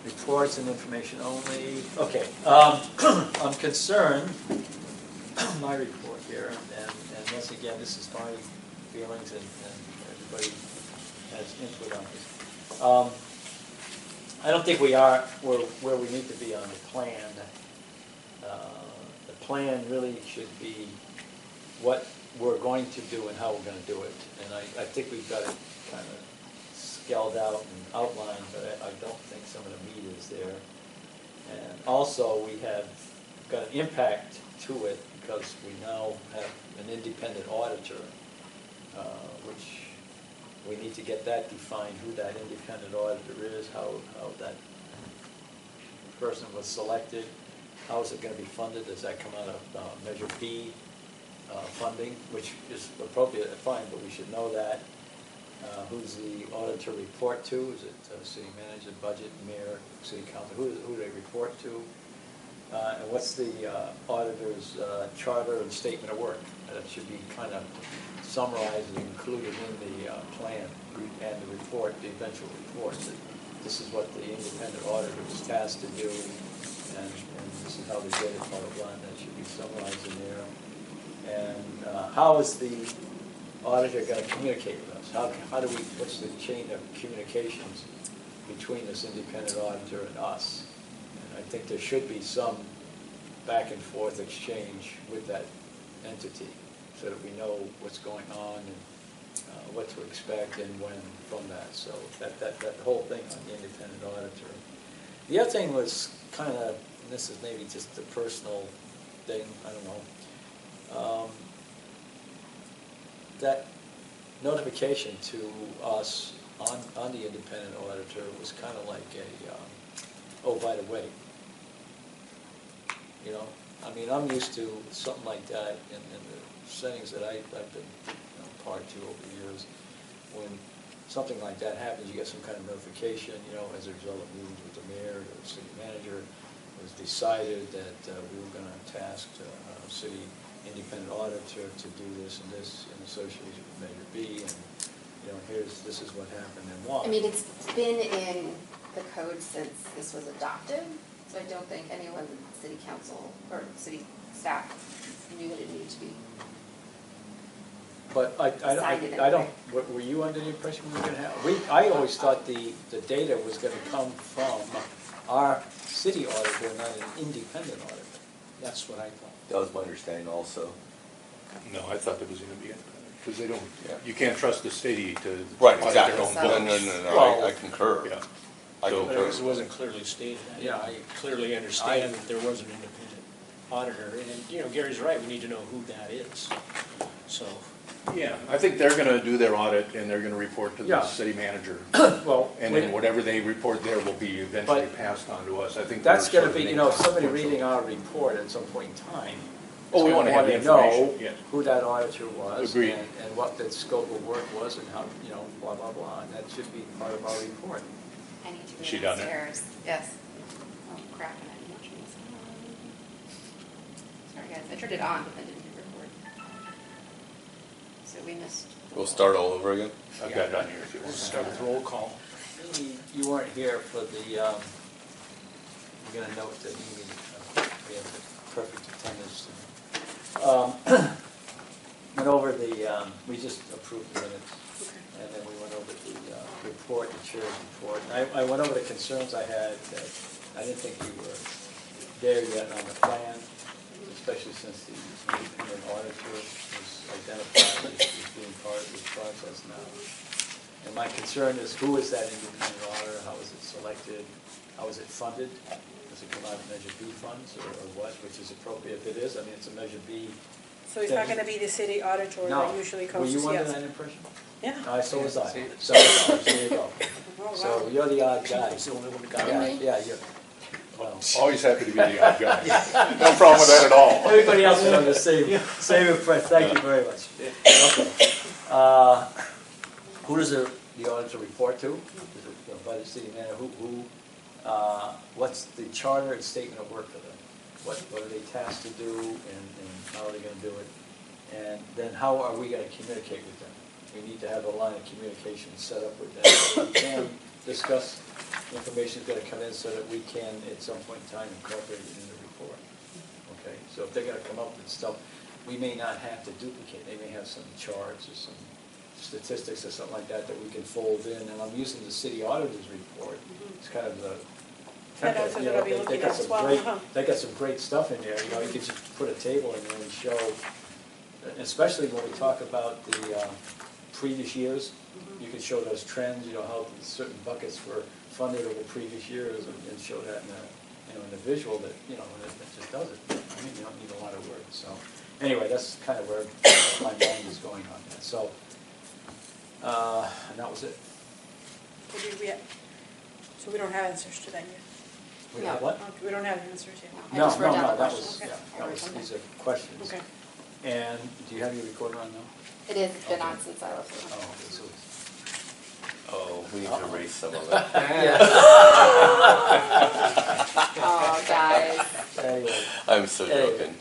reports and information only. Okay, I'm concerned, my report here, and once again, this is my feelings, and everybody has input on this. I don't think we are where we need to be on the plan. The plan really should be what we're going to do and how we're going to do it. And I think we've got it kind of scaled out and outlined, but I don't think some of the meat is there. And also, we have got an impact to it because we now have an independent auditor, which we need to get that defined, who that independent auditor is, how that person was selected, how is it going to be funded, does that come out of Measure B funding, which is appropriate, fine, but we should know that. Who's the auditor report to? Is it city manager, budget, mayor, city council? Who do they report to? And what's the auditor's charter and statement of work? That should be kind of summarized and included in the plan and the report, the eventual report. This is what the independent auditor is tasked to do, and this is how they get it, blah, blah, blah, and that should be summarized in there. And how is the auditor going to communicate with us? How do we, what's the chain of communications between this independent auditor and us? And I think there should be some back and forth exchange with that entity so that we know what's going on and what to expect and when from that. So that whole thing on the independent auditor. The other thing was kind of, and this is maybe just a personal thing, I don't know, that notification to us on the independent auditor was kind of like a, oh, by the way, you know, I mean, I'm used to something like that in the settings that I've been part to over the years. When something like that happens, you get some kind of notification, you know, as a result of meetings with the mayor or the city manager. It was decided that we were going to task a city independent auditor to do this and this in association with Measure B, and you know, this is what happened and why. I mean, it's been in the code since this was adopted, so I don't think anyone in the city council or city staff knew that it needed to be. But I don't. Were you under the impression we were going to have? I always thought the data was going to come from our city auditor, not an independent auditor. That's what I thought. That was my understanding also. No, I thought it was going to be independent, because they don't, you can't trust the city to Right, audit exactly. their own No, books. no, I concur. Yeah. I So- concur. It wasn't clearly stated. I clearly understand that there was an independent auditor, and, you know, Gary's right, we need to know who that is. So, Yeah, I think they're going to do their audit, and they're going to report to the Yeah. city manager. Well, And then whatever they report there will be eventually passed on to us. I think that's we're going to sort of be, you an know, somebody sort of- reading our report at some point in time. Oh, we is want to have the gonna know information, yes. who that auditor was. Agreed. And what the scope of work was and how, you know, blah, blah, blah. And that should be part of our report. I need to go Is she down there? downstairs. Yes. Oh, crap, and I didn't turn this on. Sorry, guys, I turned it on, but then didn't hit record. So we missed. We'll start all over again? I've got it on here if you we'll want. start with roll call. You weren't here for the, we're going to note that we have the perfect attendance. Went over we just approved the minutes, and then we went over the report, the chair's report. I went over the concerns I had that I didn't think you were there yet on the plan, especially since the independent auditor was identified as being part of this process now. And my concern is, who is that independent auditor? How is it selected? How is it funded? Does it come out of Measure B funds or what, which is appropriate if it is? I mean, it's a Measure B. So it's not going to be the city auditor No. that usually Were comes to you see under us? that impression? Yeah. So was I. So there you go. Oh, So wow. you're the odd guy. He's the only one that got Yeah, it. yeah, you're, well. Always happy to be the odd guy. No problem with that at all. Everybody else is on the same impression. Thank you very much. Okay. Who does the auditor report to? Is it by the city manager? What's the charter and statement of work for them? What are they tasked to do, and how are they going to do it? And then how are we going to communicate with them? We need to have a line of communication set up with them. We can discuss, information's gotta come in so that we can, at some point in time, incorporate it in the report. Okay, so if they're gonna come up with stuff, we may not have to duplicate, they may have some charts or some statistics or something like that that we can fold in, and I'm using the city auditor's report, it's kind of the Yeah, that's template, what you I'll know, be they looking got at as some well, great, uh-huh. they got some great stuff in there, you know, you could just put a table in there and show, especially when we talk about the previous years, you can show those trends, you know, how certain buckets were funded over previous years, and show that in a, you know, in a visual that, you know, that just does it. I mean, you don't need a lot of words, so, anyway, that's kind of where my mind is going on that, so, and that was it. So we don't have answers to that yet? We No. had what? Okay, we don't have answers yet? I No, just wrote no, down no, the that questions. was, yeah, I that wrote was, them these down. are questions. Okay. And do you have your recorder on now? It is, it's been on since I left. Oh, okay, so it's. Oh, we need to Uh-oh. erase some of it. Oh, guys. Anyway. I'm so Anyway. joking.